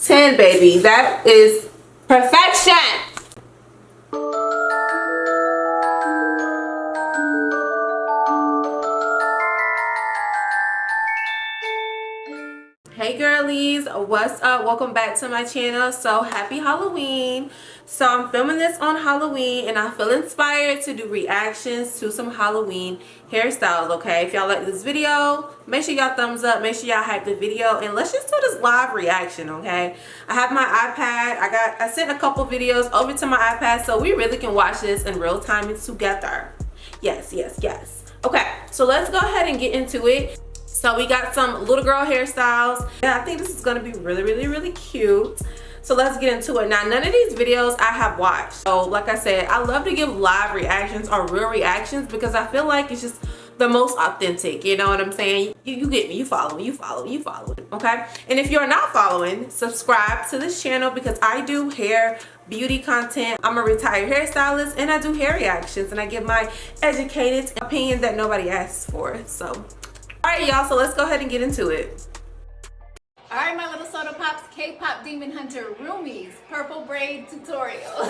10, baby. That is perfection. Hey girlies, what's up? Welcome back to my channel. So happy Halloween. So I'm filming this on Halloween and I feel inspired to do reactions to some Halloween hairstyles. Okay, if y'all like this video, make sure y'all thumbs up, make sure y'all hype the video, and let's just do this live reaction. Okay, I have my iPad. I sent a couple videos over to my iPad so we really can watch this in real time and together. Yes. Okay, so let's go ahead and get into it. So we got some little girl hairstyles. Yeah, I think this is gonna be really cute. So let's get into it. Now, none of these videos I have watched. So like I said, I love to give live reactions or real reactions because I feel like it's just the most authentic. You know what I'm saying? You get me, you follow me, okay? And if you're not following, subscribe to this channel because I do hair beauty content. I'm a retired hairstylist and I do hair reactions and I give my educated opinion that nobody asks for. So alright y'all, so let's go ahead and get into it. Alright my little soda pops, K-pop demon hunter Rumi's purple braid tutorial.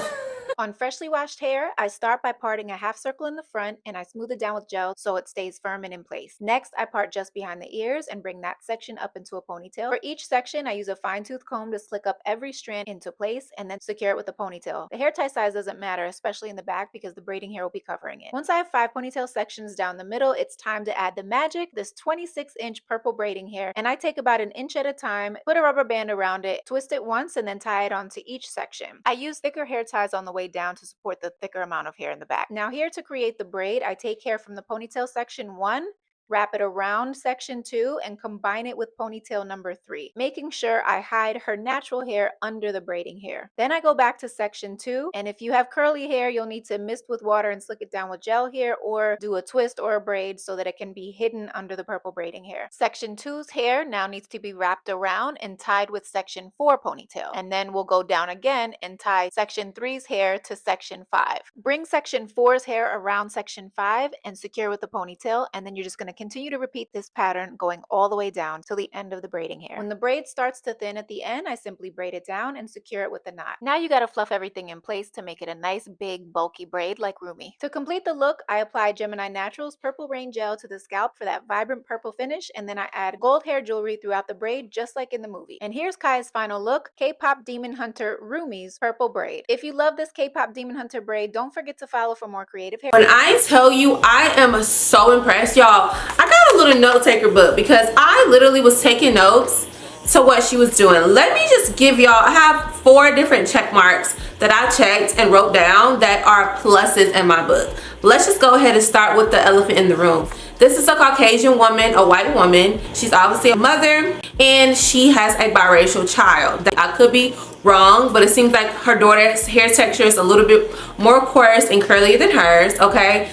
On freshly washed hair, I start by parting a half circle in the front and I smooth it down with gel so it stays firm and in place. Next, I part just behind the ears and bring that section up into a ponytail. For each section, I use a fine tooth comb to slick up every strand into place and then secure it with a ponytail. The hair tie size doesn't matter, especially in the back because the braiding hair will be covering it. Once I have 5 ponytail sections down the middle, it's time to add the magic, this 26-inch purple braiding hair, and I take about an inch at a time, put a rubber band around it, twist it once, and then tie it onto each section. I use thicker hair ties on the way down to support the thicker amount of hair in the back. Now here to create the braid, I take hair from the ponytail section 1, wrap it around section 2, and combine it with ponytail number 3, making sure I hide her natural hair under the braiding hair. Then I go back to section 2, and if you have curly hair, you'll need to mist with water and slick it down with gel here, or do a twist or a braid so that it can be hidden under the purple braiding hair. Section 2's hair now needs to be wrapped around and tied with section 4 ponytail, and then we'll go down again and tie section 3's hair to section 5. Bring section 4's hair around section 5 and secure with the ponytail, and then you're just going to continue to repeat this pattern going all the way down till the end of the braiding hair. When the braid starts to thin at the end, I simply braid it down and secure it with a knot. Now you gotta fluff everything in place to make it a nice big bulky braid like Rumi. To complete the look, I apply Gemini Naturals Purple Rain Gel to the scalp for that vibrant purple finish, and then I add gold hair jewelry throughout the braid just like in the movie. And here's Kai's final look, K-pop demon hunter Rumi's purple braid. If you love this K-pop demon hunter braid, don't forget to follow for more creative hair. When I tell you I am so impressed, y'all, I got a little note taker book because I literally was taking notes to what she was doing. Let me just give y'all, I have 4 different check marks that I checked and wrote down that are pluses in my book. Let's just go ahead and start with the elephant in the room. This is a Caucasian woman, a white woman. She's obviously a mother and she has a biracial child. I could be wrong, but it seems like her daughter's hair texture is a little bit more coarse and curly than hers, okay?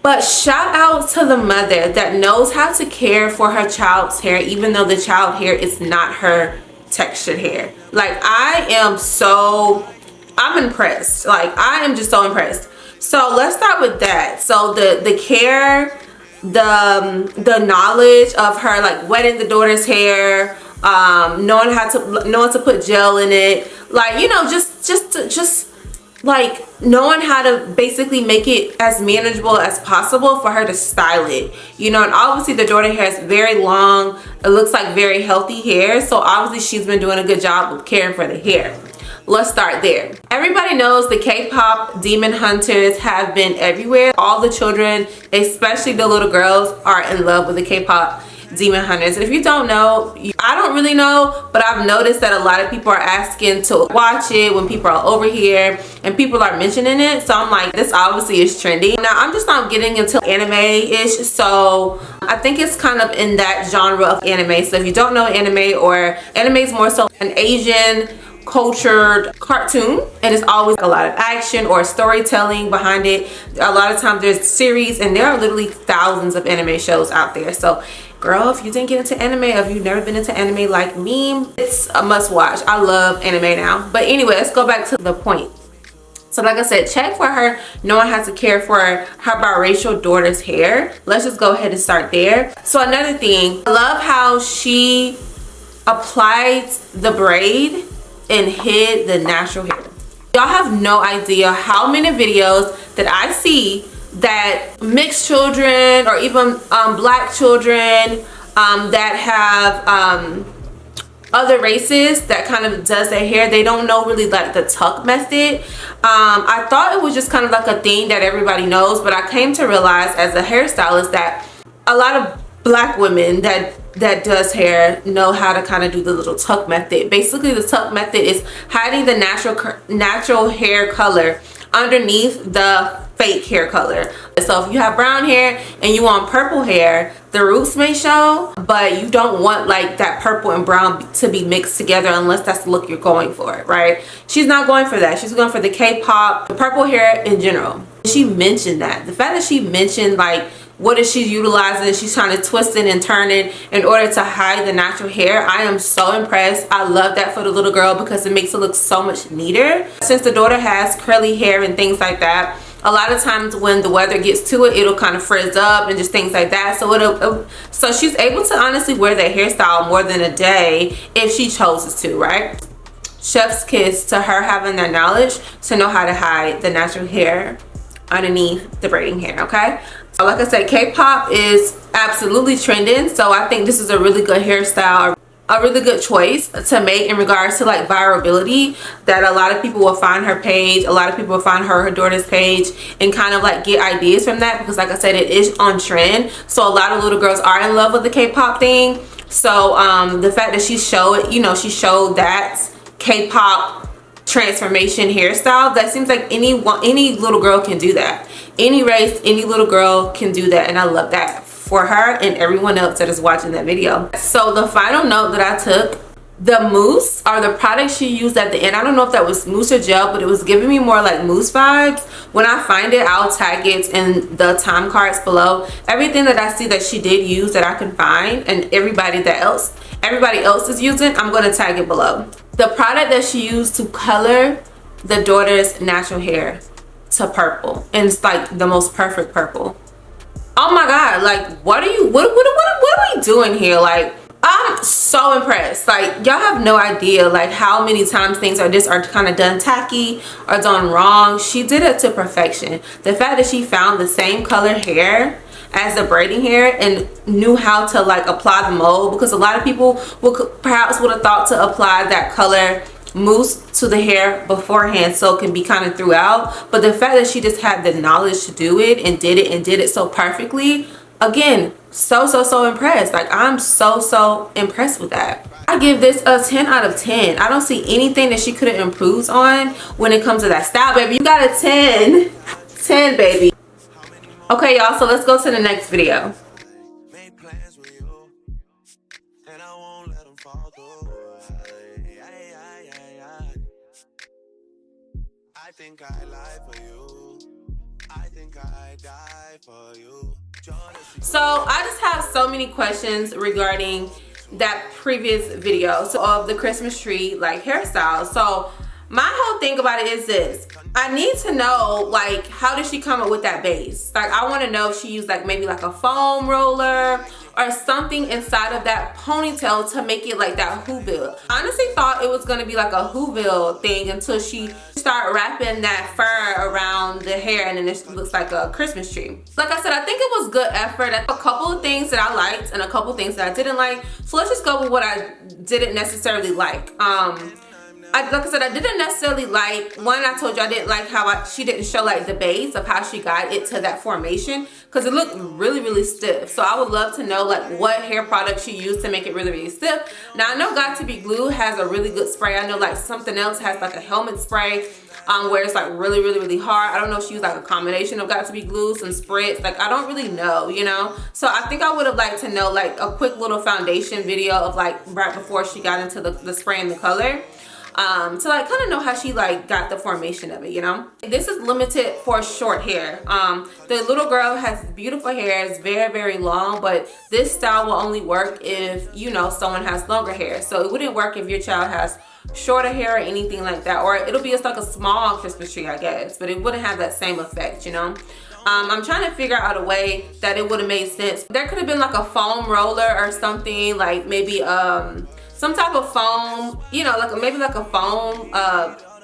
But shout out to the mother that knows how to care for her child's hair even though the child hair is not her textured hair. Like I'm impressed. Like I am just so impressed. So let's start with that. So the care, the knowledge of her like wetting the daughter's hair, knowing to put gel in it, like, you know, just like knowing how to basically make it as manageable as possible for her to style it, you know. And obviously the daughter has very long, it looks like very healthy hair, so obviously she's been doing a good job of caring for the hair. Let's start there. Everybody knows the K-pop demon hunters have been everywhere. All the children, especially the little girls, are in love with the K-pop demon hunters. And if you don't know, I don't really know, but I've noticed that a lot of people are asking to watch it when people are over here and people are mentioning it. So I'm like, this obviously is trendy. Now I'm just not getting into anime-ish, so I think it's kind of in that genre of anime. So if you don't know anime, or anime is more so an Asian cultured cartoon, and it's always a lot of action or storytelling behind it. A lot of times there's series, and there are literally thousands of anime shows out there. So girl, if you didn't get into anime, or if you've never been into anime like me, it's a must watch. I love anime now. But anyway, let's go back to the point. So like I said, check for her knowing how to care for her biracial daughter's hair. Let's just go ahead and start there. So another thing, I love how she applied the braid and hid the natural hair. Y'all have no idea how many videos that I see that mixed children or even black children that have other races that kind of does their hair, they don't know really like the tuck method. I thought it was just kind of like a thing that everybody knows, but I came to realize as a hairstylist that a lot of black women that does hair know how to kind of do the little tuck method. Basically, the tuck method is hiding the natural hair color underneath the fake hair color. So if you have brown hair and you want purple hair, the roots may show, but you don't want like that purple and brown to be mixed together unless that's the look you're going for, right? She's not going for that. She's going for the K-pop, the purple hair in general. She mentioned that. The fact that she mentioned like what is she utilizing, she's trying to twist it and turn it in order to hide the natural hair. I am so impressed. I love that for the little girl because it makes it look so much neater. Since the daughter has curly hair and things like that, a lot of times when the weather gets to it, it'll kind of frizz up and just things like that. So so she's able to honestly wear that hairstyle more than a day if she chooses to, right? Chef's kiss to her having that knowledge to know how to hide the natural hair underneath the braiding hair, okay? So like I said, K-pop is absolutely trending, so I think this is a really good hairstyle, a really good choice to make in regards to like virality, that a lot of people will find her page, a lot of people will find her daughter's page and kind of like get ideas from that, because like I said, it is on trend. So a lot of little girls are in love with the K-pop thing. So the fact that she showed, you know, she showed that K-pop transformation hairstyle, that seems like any little girl can do that. Any race, any little girl can do that, and I love that for her and everyone else that is watching that video. So the final note that I took, the mousse or the product she used at the end, I don't know if that was mousse or gel, but it was giving me more like mousse vibes. When I find it, I'll tag it in the time cards below. Everything that I see that she did use that I can find, and everybody else is using, I'm going to tag it below. The product that she used to color the daughter's natural hair to purple, and it's like the most perfect purple. Oh my god, like what are we doing here? Like, I'm so impressed. Like, y'all have no idea like how many times things are kind of done tacky or done wrong. She did it to perfection. The fact that she found the same color hair as the braiding hair and knew how to like apply the mold, because a lot of people perhaps would have thought to apply that color mousse to the hair beforehand so it can be kind of throughout, but the fact that she just had the knowledge to do it and did it so perfectly, again, so impressed. Like, I'm so impressed with that. I give this a 10 out of 10. I don't see anything that she could have improved on when it comes to that style, baby. You got a 10 baby. Okay, y'all, so let's go to the next video. I think I lie for you. I think I die for you. So I just have so many questions regarding that previous video of the Christmas tree like hairstyle. So my whole thing about it is this: I need to know, like, how did she come up with that base? Like, I want to know if she used like maybe like a foam roller or something inside of that ponytail to make it like that Whoville. I honestly thought it was gonna be like a Whoville thing until she started wrapping that fur around the hair, and then it looks like a Christmas tree. Like I said, I think it was good effort. A couple of things that I liked and a couple things that I didn't like. So let's just go with what I didn't necessarily like. Like I said, I didn't necessarily like, one, I told you I didn't like how she didn't show like the base of how she got it to that formation, because it looked really stiff. So I would love to know like what hair product she used to make it really stiff. Now I know Got To Be Glue has a really good spray. I know like something else has like a helmet spray where it's like really hard. I don't know if she used like a combination of Got To Be Glue, some spritz, like I don't really know, you know. So I think I would have liked to know like a quick little foundation video of like right before she got into the spray and the color. To like kind of know how she like got the formation of it, you know. This is limited for short hair. The little girl has beautiful hair, it's very long, but this style will only work if, you know, someone has longer hair. So it wouldn't work if your child has shorter hair or anything like that, or it'll be just like a small Christmas tree, I guess, but it wouldn't have that same effect, you know. I'm trying to figure out a way that it would have made sense. There could have been like a foam roller or something, like maybe some type of foam, you know, like maybe like a foam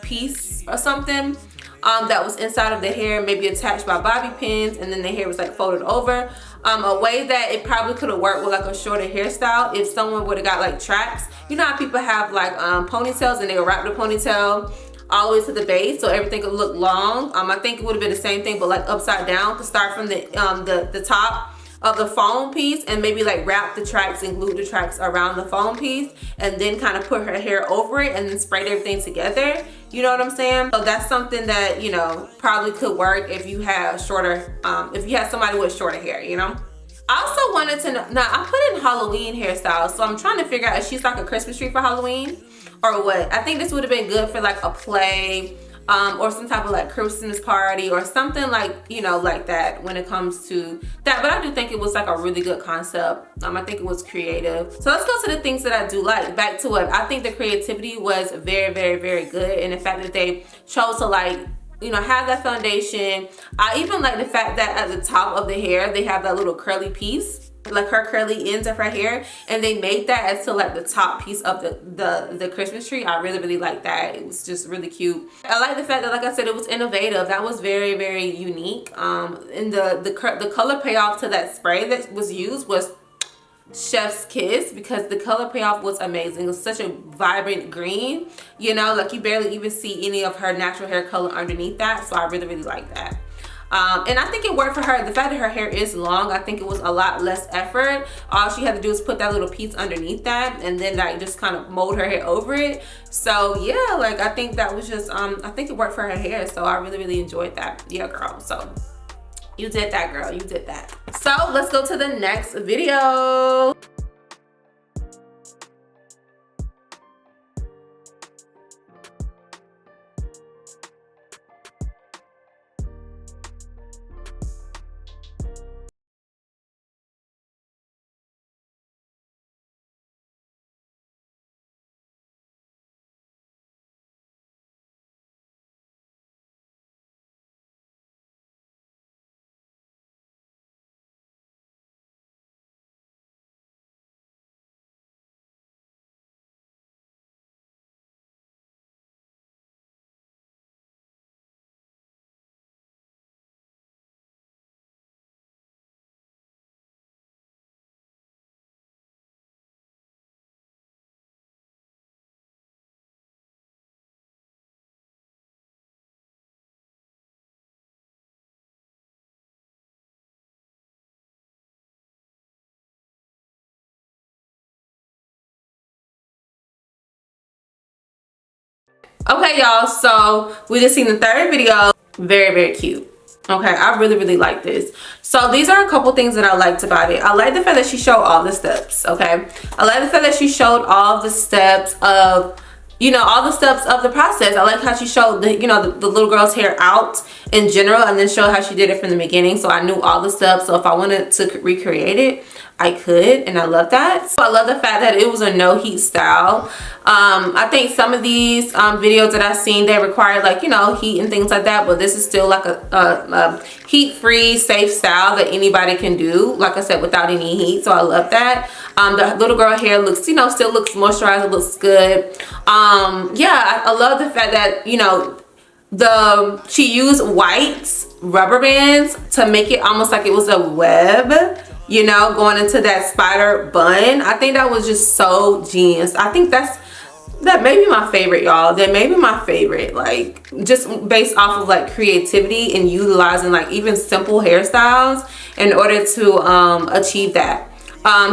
piece or something that was inside of the hair, maybe attached by bobby pins, and then the hair was like folded over. A way that it probably could have worked with like a shorter hairstyle if someone would have got like tracks. You know how people have like ponytails and they would wrap the ponytail all the way to the base so everything could look long. I think it would have been the same thing but like upside down, to start from the top of the foam piece and maybe like wrap the tracks and glue the tracks around the foam piece and then kind of put her hair over it and then sprayed everything together. You know what I'm saying? So that's something that, you know, probably could work if you had a shorter, if you had somebody with shorter hair, you know? I also wanted to know, now I put in Halloween hairstyles, so I'm trying to figure out if she's like a Christmas tree for Halloween or what. I think this would have been good for like a play or some type of like Christmas party or something like, you know, like that when it comes to that. But I do think it was like a really good concept. I think it was creative. So let's go to the things that I do like. Back to it, I think the creativity was very, very, very good, and the fact that they chose to like, you know, have that foundation. I even like the fact that at the top of the hair they have that little curly piece, like her curly ends of her hair, and they made that as to like the top piece of the Christmas tree. I really, really like that. It was just really cute. I like the fact that, like I said, it was innovative. That was very, very unique. And the color payoff to that spray that was used was chef's kiss, because the color payoff was amazing. It was such a vibrant green, you know, like you barely even see any of her natural hair color underneath that. So I really, really like that. And I think it worked for her. The fact that her hair is long, I think it was a lot less effort. All she had to do is put that little piece underneath that and then like just kind of mold her hair over it. So yeah, like I think that was just I think it worked for her hair. So I really, really enjoyed that. Yeah, girl. So you did that, girl. You did that. So let's go to the next video. Okay, y'all, so we just seen the third video. Very, very cute. Okay, I really, really like this. So these are a couple things that I liked about it. I like the fact that she showed all the steps. Okay, I like the fact that she showed all the steps of, you know, all the steps of the process. I like how she showed the, you know, the little girl's hair out in general, and then showed how she did it from the beginning. So I knew all the steps, so if I wanted to recreate it, I could, and I love that. So I love the fact that it was a no heat style. I think some of these videos that I've seen, they require like, you know, heat and things like that, but this is still like a heat-free, safe style that anybody can do, like I said, without any heat. So I love that. The little girl hair looks, you know, still looks moisturized, it looks good. Yeah, I love the fact that, you know, she used white rubber bands to make it almost like it was a web, you know, going into that spider bun. I think that was just so genius. I think that may be my favorite, y'all. That may be my favorite, like just based off of like creativity and utilizing like even simple hairstyles in order to achieve that.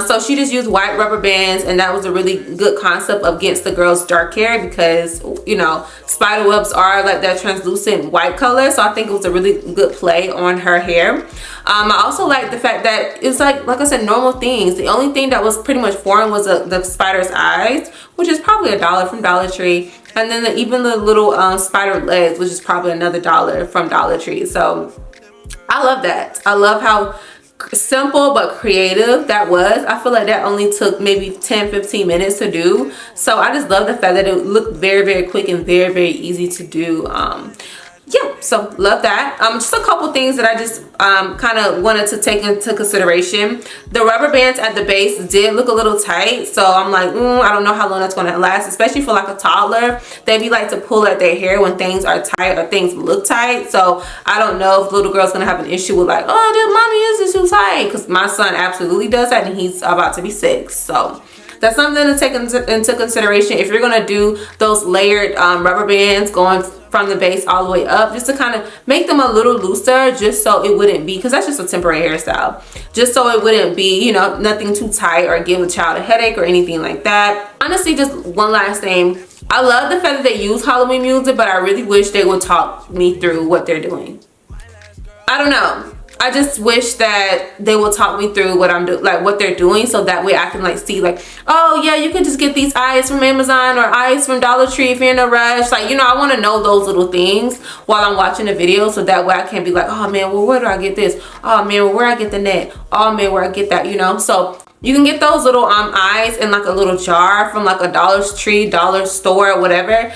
So she just used white rubber bands, and that was a really good concept against the girl's dark hair, because, you know, spider webs are like that translucent white color. So I think it was a really good play on her hair. I also like the fact that it's like I said, normal things. The only thing that was pretty much foreign was the spider's eyes, which is probably $1 from Dollar Tree. And then even the little spider legs, which is probably another $1 from Dollar Tree. So I love that. I love how simple but creative that was. I feel like that only took maybe 10-15 minutes to do. So I just love the fact that it looked very, very quick and very, very easy to do. yeah, so love that. Just a couple things that I just kind of wanted to take into consideration. The rubber bands at the base did look a little tight, so I'm like, I don't know how long that's going to last, especially for like a toddler. They be like to pull at their hair when things are tight or things look tight. So I don't know if the little girl's gonna have an issue with like, oh, this mommy is too tight, because my son absolutely does that, and he's about to be 6. So that's something to take into consideration if you're gonna do those layered rubber bands going from the base all the way up, just to kind of make them a little looser, just so it wouldn't be, because that's just a temporary hairstyle, just so it wouldn't be, you know, nothing too tight or give a child a headache or anything like that. Honestly, just one last thing, I love the fact that they use Halloween music, but I really wish they would talk me through what they're doing. I don't know, I just wish that they will talk me through what I'm doing, like what they're doing, so that way I can like see like, oh yeah, you can just get these eyes from Amazon or eyes from Dollar Tree if you're in a rush. Like, you know, I want to know those little things while I'm watching the video, so that way I can be like, oh man, well, where do I get this? Oh man, well, where I get the net? Oh man, where I get that, you know? So you can get those little eyes in like a little jar from like a Dollar Tree, dollar store, whatever,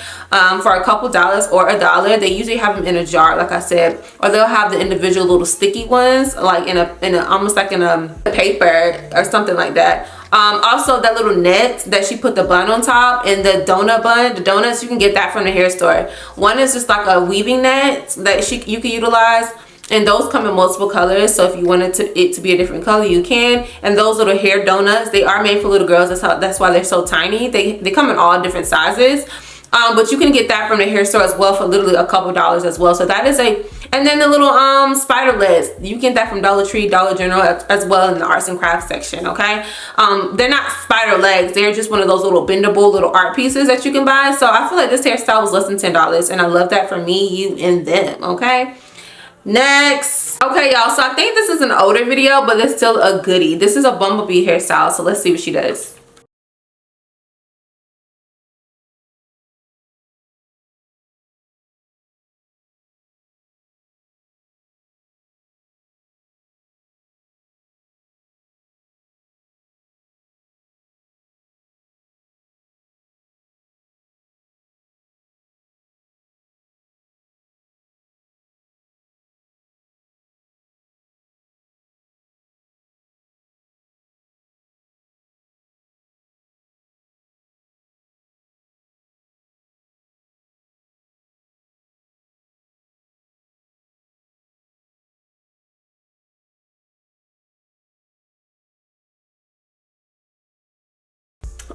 for a couple dollars or $1. They usually have them in a jar, like I said, or they'll have the individual little sticky ones, like in a almost like in a paper or something like that. Also, that little net that she put the bun on top, and the donut bun, the donuts, you can get that from the hair store. One is just like a weaving net that you can utilize. And those come in multiple colors, so if you wanted it to be a different color, you can. And those little hair donuts, they are made for little girls. That's why they're so tiny. They come in all different sizes. But you can get that from the hair store as well for literally a couple dollars as well. So that is and then the little spider legs, you get that from Dollar Tree, Dollar General as well in the arts and crafts section, okay? They're not spider legs, they're just one of those little bendable little art pieces that you can buy. So I feel like this hairstyle was less than $10, and I love that for me, you, and them, okay? Next, okay y'all, so I think this is an older video, but it's still a goodie. This is a Bumblebee hairstyle, so let's see what she does.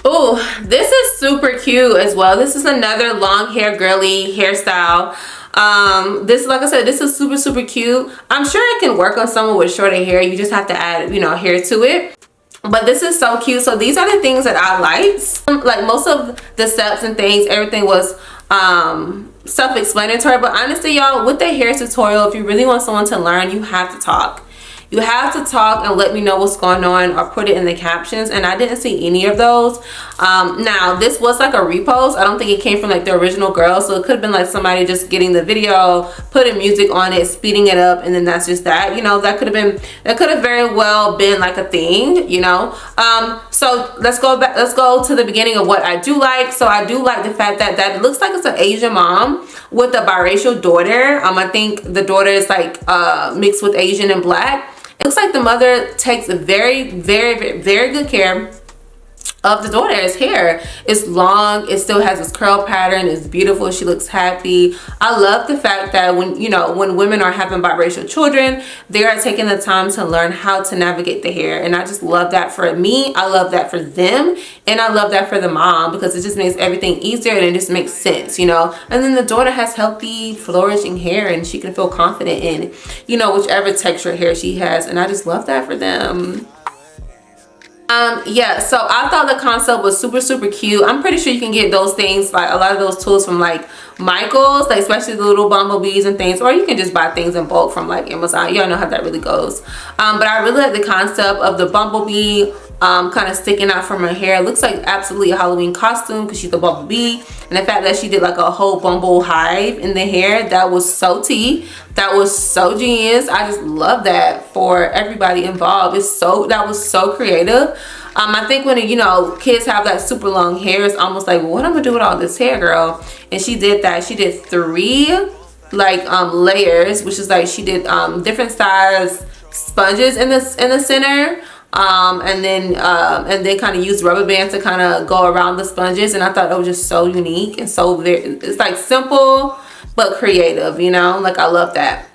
Oh, this is super cute as well. This is another long hair girly hairstyle. This, like I said, this is super cute. I'm sure it can work on someone with shorter hair. You just have to add, you know, hair to it. But this is so cute. So these are the things that I liked. Like most of the steps and things, everything was self-explanatory. But honestly, y'all, with the hair tutorial, if you really want someone to learn, you have to talk. You have to talk and let me know what's going on, or put it in the captions, and I didn't see any of those. Now this was like a repost. I don't think it came from like the original girl, so it could have been like somebody just getting the video, putting music on it, speeding it up, and then that's just that, you know. That could have very well been like a thing, you know. So let's go back, let's go to the beginning of what I do like. So I do like the fact that looks like it's an Asian mom with a biracial daughter. I think the daughter is like mixed with Asian and black. It looks like the mother takes very good care of the daughter's hair. It's long, it still has this curl pattern, it's beautiful, she looks happy. I love the fact that when, you know, when women are having biracial children, they are taking the time to learn how to navigate the hair. And I just love that for me, I love that for them, and I love that for the mom, because it just makes everything easier and it just makes sense, you know. And then the daughter has healthy, flourishing hair, and she can feel confident in, you know, whichever texture hair she has, and I just love that for them. Yeah, so I thought the concept was super cute. I'm pretty sure you can get those things, like a lot of those tools, from like Michael's, like especially the little bumblebees and things, or you can just buy things in bulk from like Amazon. Y'all know how that really goes. But I really like the concept of the bumblebee kind of sticking out from her hair. It looks like absolutely a Halloween costume, because she's the bumblebee, and the fact that she did like a whole bumble hive in the hair, that was so tea, that was so genius. I just love that for everybody involved. That was so creative. I think when, you know, kids have that super long hair, it's almost like, well, what am I gonna do with all this hair, girl? And she did that. She did 3 like layers, which is like she did different size sponges in the center, and then kind of used rubber band to kind of go around the sponges, and I thought it was just so unique and so very, it's like simple but creative, you know, like I love that.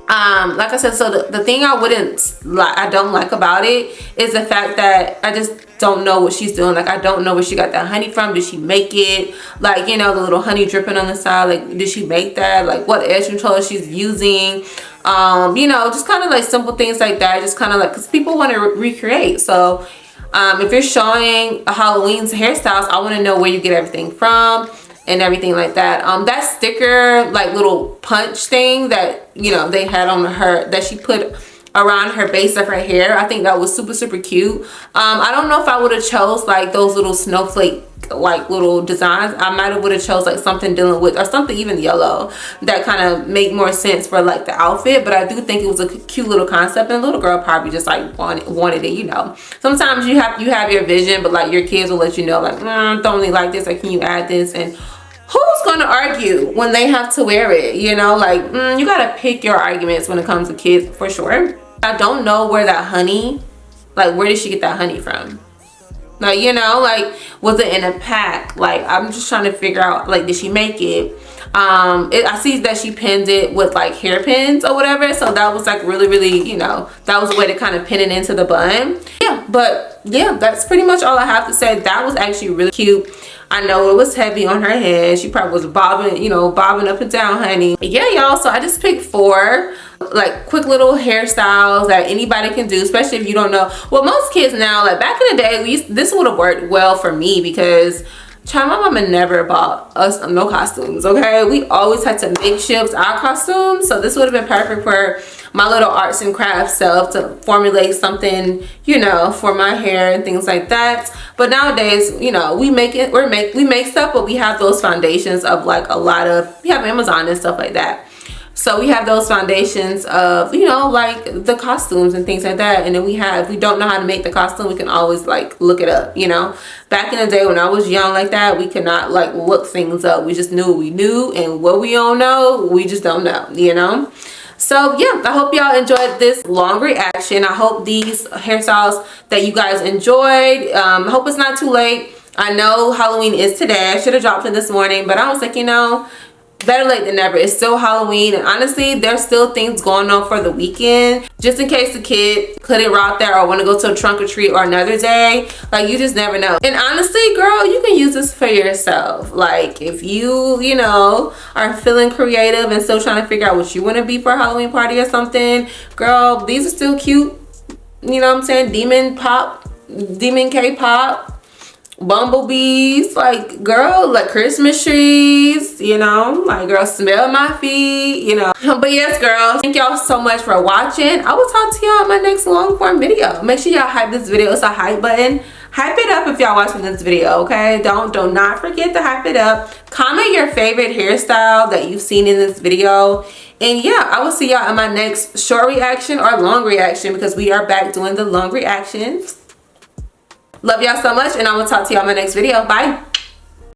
Like I said, so the thing I don't like about it is the fact that I just don't know what she's doing. Like I don't know where she got that honey from. Did she make it? Like, you know, the little honey dripping on the side, like did she make that? Like what edge controller she's using? You know, just kind of like simple things like that, just kind of like, because people want to recreate. So if you're showing a Halloween's hairstyles, I want to know where you get everything from and everything like that. That sticker, like little punch thing that, you know, they had on her, that she put around her base of her hair, I think that was super, super cute. I don't know if I would have chose like those little snowflake like little designs. I might have would have chose like something dealing with, or something even yellow, that kind of make more sense for like the outfit. But I do think it was a cute little concept, and the little girl probably just like wanted it, you know. Sometimes you have your vision, but like your kids will let you know like, don't really like this, or can you add this? And who's going to argue when they have to wear it, you know? Like you gotta pick your arguments when it comes to kids, for sure. I don't know where that honey, like where did she get that honey from? Like, you know, like was it in a pack? Like I'm just trying to figure out, like, did she make it? I see that she pinned it with like hairpins or whatever, so that was like really, really, you know, that was a way to kind of pin it into the bun. Yeah, but yeah, that's pretty much all I have to say. That was actually really cute. I know it was heavy on her head. She probably was bobbing, you know, bobbing up and down, honey. Yeah, y'all, so I just picked 4 like quick little hairstyles that anybody can do, especially if you don't know. Well, most kids now, like back in the day, this would have worked well for me, because my mama never bought us no costumes, okay? We always had to makeshift our costumes, so this would have been perfect for my little arts and crafts self to formulate something, you know, for my hair and things like that. But nowadays, you know, we make stuff, but we have those foundations of like we have Amazon and stuff like that. So we have those foundations of, you know, like the costumes and things like that. And then if we don't know how to make the costume, we can always like look it up, you know. Back in the day when I was young like that, we could not like look things up. We just knew what we knew, and what we don't know, we just don't know, you know. So yeah, I hope y'all enjoyed this long reaction. I hope these hairstyles that you guys enjoyed. I hope it's not too late. I know Halloween is today. I should have dropped it this morning, but I was like, you know, better late than never. It's still Halloween, and honestly there's still things going on for the weekend, just in case the kid couldn't rock there or want to go to a trunk or treat or another day. Like, you just never know. And honestly, girl, you can use this for yourself. Like, if you know, are feeling creative and still trying to figure out what you want to be for a Halloween party or something, girl, these are still cute. You know what I'm saying? Demon K-pop, bumblebees, like, girl, like Christmas trees, you know, like, girl, smell my feet, you know. But yes, girls, thank y'all so much for watching. I will talk to y'all in my next long form video. Make sure y'all hype this video. It's a hype button. Hype it up if y'all watching this video, okay? Do not forget to hype it up. Comment your favorite hairstyle that you've seen in this video. And yeah, I will see y'all in my next short reaction or long reaction, because we are back doing the long reactions. Love y'all so much, and I will talk to y'all in my next video. Bye.